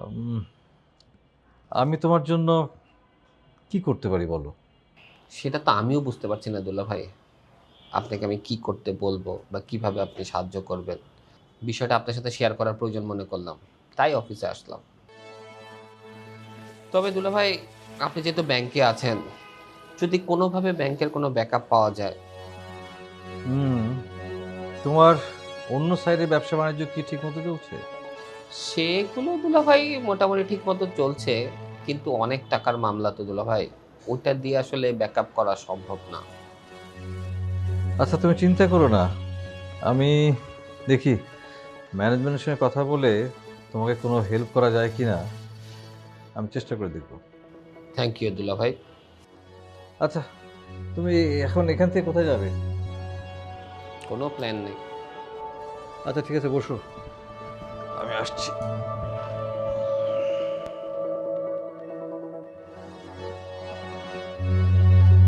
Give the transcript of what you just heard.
উম, আমি তোমার জন্য কি করতে পারি বলো? সেটা তো আমিও বুঝতে পারছি না দুলা ভাই। আপনাকে আমি কি করতে বলবো বা কিভাবে আপনি সাহায্য করবেন, বিষয়টা আপনার সাথে শেয়ার করার প্রয়োজন মনে করলাম, তাই অফিসে আসলাম। তবে দুলা ভাই, আপনি যেহেতু ব্যাংকে আছেন, যদি কোনোভাবে ব্যাংকের কোনো ব্যাকআপ পাওয়া যায়। হুম, তোমার অন্য সাইডে ব্যবসা বাণিজ্য কি ঠিক মতো চলছে? সেগুলো দুলা ভাই মোটামুটি ঠিক মতো চলছে, কিন্তু অনেক টাকার মামলা তো দুলা ভাই, ওইটা দিয়ে আসলে ব্যাকআপ করা সম্ভব না। আচ্ছা, তুমি চিন্তা করো না। আমি দেখি ম্যানেজমেন্টের সঙ্গে কথা বলে তোমাকে কোনো হেল্প করা যায় কি না, আমি চেষ্টা করে দেখব। থ্যাংক ইউ দুলা ভাই। আচ্ছা, তুমি এখন এখান থেকে কোথায় যাবে? কোনো প্ল্যান নেই। আচ্ছা ঠিক আছে, বসো, আমি আসছি।